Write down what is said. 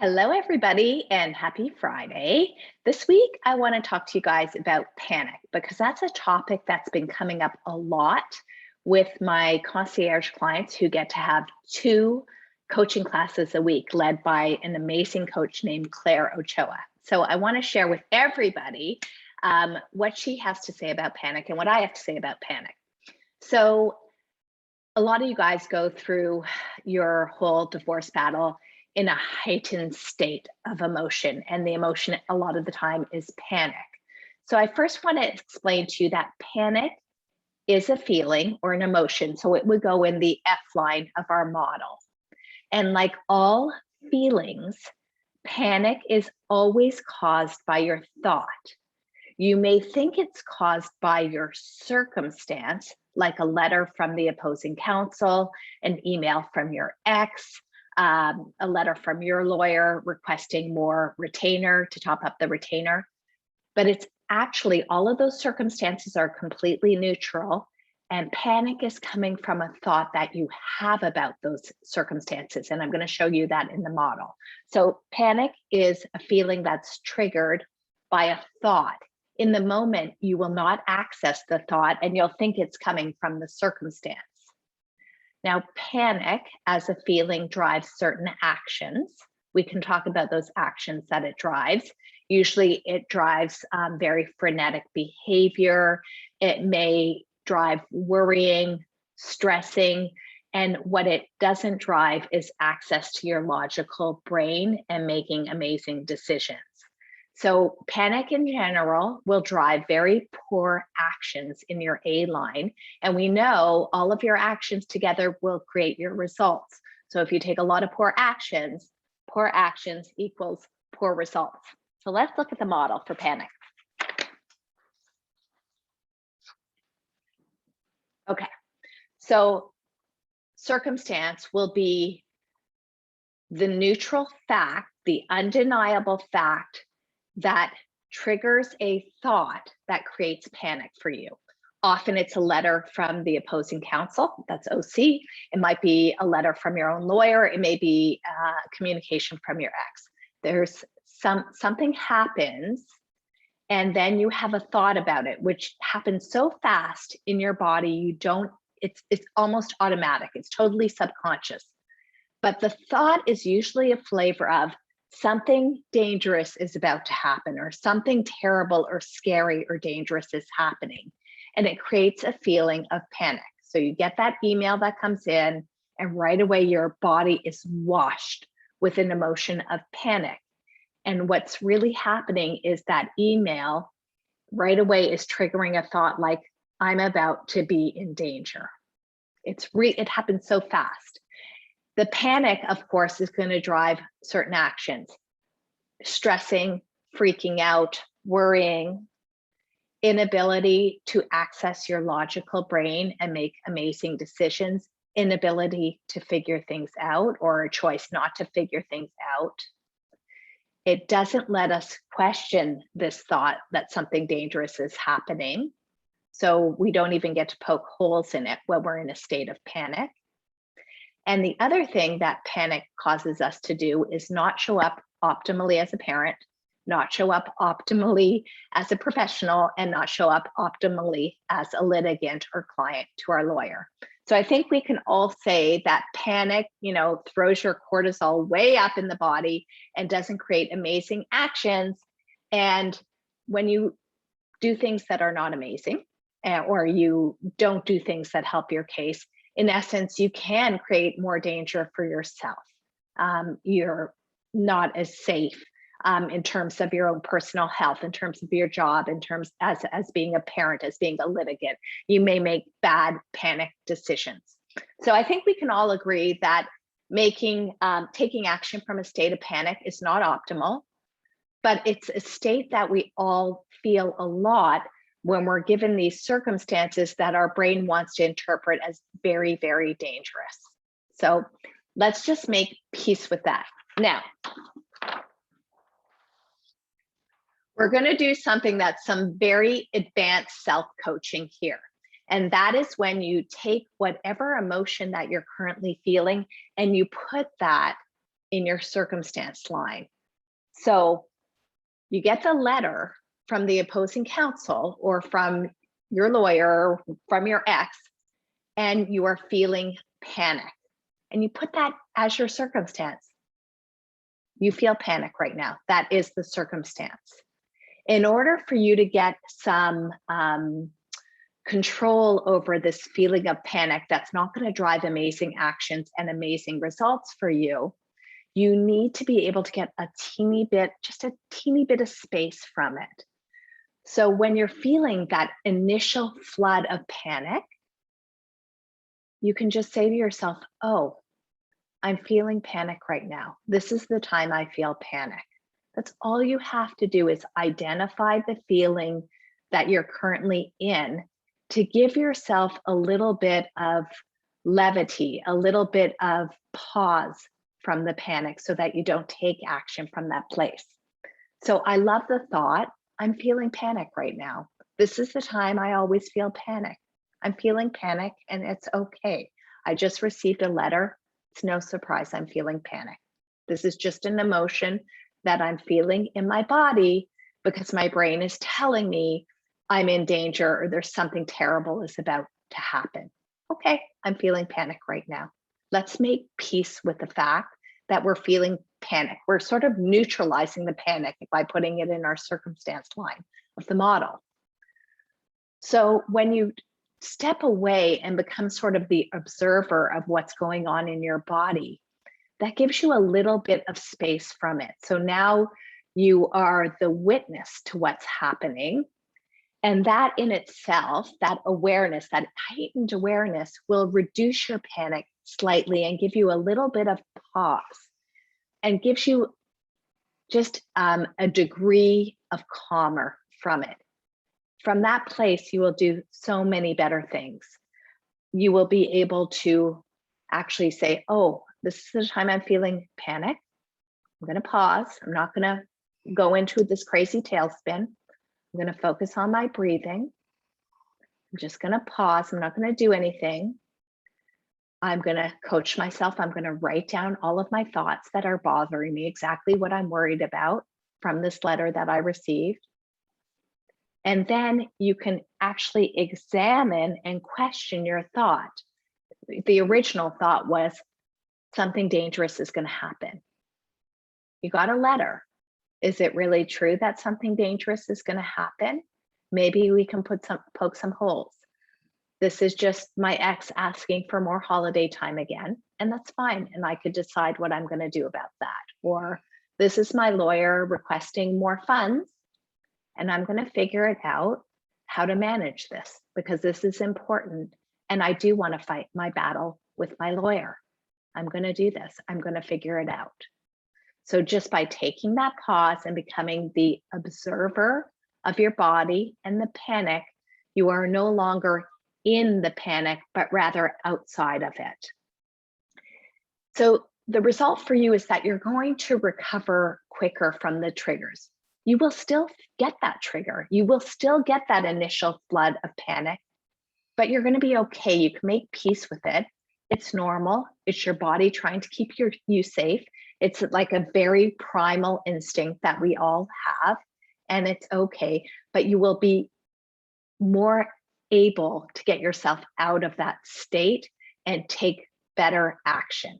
Hello, everybody, and happy Friday. This week, I want to talk to you guys about panic because that's a topic that's been coming up a lot with my concierge clients who get to have 2 coaching classes a week led by an amazing coach named Claire Ochoa. So I want to share with everybody what she has to say about panic and what I have to say about panic. So a lot of you guys go through your whole divorce battle in a heightened state of emotion, and the emotion a lot of the time is panic. So I first want to explain to you that panic is a feeling or an emotion. So it would go in the F line of our model. And like all feelings, panic is always caused by your thought. You may think it's caused by your circumstance, like a letter from the opposing counsel, an email from your ex, a letter from your lawyer requesting more retainer to top up the retainer. But it's actually all of those circumstances are completely neutral, and panic is coming from a thought that you have about those circumstances. And I'm going to show you that in the model. So panic is a feeling that's triggered by a thought. In the moment, you will not access the thought and you'll think it's coming from the circumstance. Now, panic as a feeling drives certain actions. We can talk about those actions that it drives. Usually it drives very frenetic behavior. It may drive worrying, stressing, and what it doesn't drive is access to your logical brain and making amazing decisions. So panic in general will drive very poor actions in your A line. And we know all of your actions together will create your results. So if you take a lot of poor actions equals poor results. So let's look at the model for panic. Okay, so circumstance will be the neutral fact, the undeniable fact that triggers a thought that creates panic for you. Often it's a letter from the opposing counsel, that's OC. It might be a letter from your own lawyer. It may be communication from your ex. There's something happens and then you have a thought about it, which happens so fast in your body, it's almost automatic. It's totally subconscious. But the thought is usually a flavor of something dangerous is about to happen, or something terrible or scary or dangerous is happening. And it creates a feeling of panic. So you get that email that comes in, and right away your body is washed with an emotion of panic. And what's really happening is that email right away is triggering a thought like, I'm about to be in danger. It happens so fast. The panic, of course, is going to drive certain actions: stressing, freaking out, worrying, inability to access your logical brain and make amazing decisions, inability to figure things out, or a choice not to figure things out. It doesn't let us question this thought that something dangerous is happening. So we don't even get to poke holes in it when we're in a state of panic. And the other thing that panic causes us to do is not show up optimally as a parent, not show up optimally as a professional, and not show up optimally as a litigant or client to our lawyer. So I think we can all say that panic, throws your cortisol way up in the body and doesn't create amazing actions. And when you do things that are not amazing, or you don't do things that help your case, in essence, you can create more danger for yourself. You're not as safe in terms of your own personal health, in terms of your job, in terms as being a parent, as being a litigant. You may make bad panic decisions. So I think we can all agree that taking action from a state of panic is not optimal, but it's a state that we all feel a lot when we're given these circumstances that our brain wants to interpret as very, very dangerous. So let's just make peace with that. Now, we're going to do something that's some very advanced self-coaching here. And that is when you take whatever emotion that you're currently feeling and you put that in your circumstance line. So you get the letter from the opposing counsel or from your lawyer, or from your ex, and you are feeling panic. And you put that as your circumstance. You feel panic right now. That is the circumstance. In order for you to get some control over this feeling of panic that's not going to drive amazing actions and amazing results for you, you need to be able to get a teeny bit, just a teeny bit of space from it. So when you're feeling that initial flood of panic, you can just say to yourself, oh, I'm feeling panic right now. This is the time I feel panic. That's all you have to do, is identify the feeling that you're currently in to give yourself a little bit of levity, a little bit of pause from the panic so that you don't take action from that place. So I love the thought, I'm feeling panic right now. This is the time I always feel panic. I'm feeling panic and it's okay. I just received a letter. It's no surprise I'm feeling panic. This is just an emotion that I'm feeling in my body because my brain is telling me I'm in danger or there's something terrible is about to happen. Okay, I'm feeling panic right now. Let's make peace with the fact that we're feeling panic. We're sort of neutralizing the panic by putting it in our circumstance line of the model. So when you step away and become sort of the observer of what's going on in your body, that gives you a little bit of space from it. So now you are the witness to what's happening. And that in itself, that awareness, that heightened awareness will reduce your panic slightly and give you a little bit of pause and gives you just a degree of calmer from it. From that place, you will do so many better things. You will be able to actually say, oh, this is the time I'm feeling panic. I'm going to pause. I'm not going to go into this crazy tailspin. I'm going to focus on my breathing. I'm just going to pause. I'm not going to do anything. I'm going to coach myself. I'm going to write down all of my thoughts that are bothering me, exactly what I'm worried about from this letter that I received. And then you can actually examine and question your thought. The original thought was something dangerous is going to happen. You got a letter. Is it really true that something dangerous is going to happen? Maybe we can poke some holes. This is just my ex asking for more holiday time again, and that's fine. And I could decide what I'm going to do about that. Or this is my lawyer requesting more funds, and I'm going to figure it out how to manage this because this is important. And I do want to fight my battle with my lawyer. I'm going to do this. I'm going to figure it out. So just by taking that pause and becoming the observer of your body and the panic, you are no longer in the panic, but rather outside of it. So the result for you is that you're going to recover quicker from the triggers. You will still get that trigger. You will still get that initial flood of panic, but you're going to be okay. You can make peace with it. It's normal. It's your body trying to keep you safe. It's like a very primal instinct that we all have, and it's okay, but you will be more able to get yourself out of that state and take better action.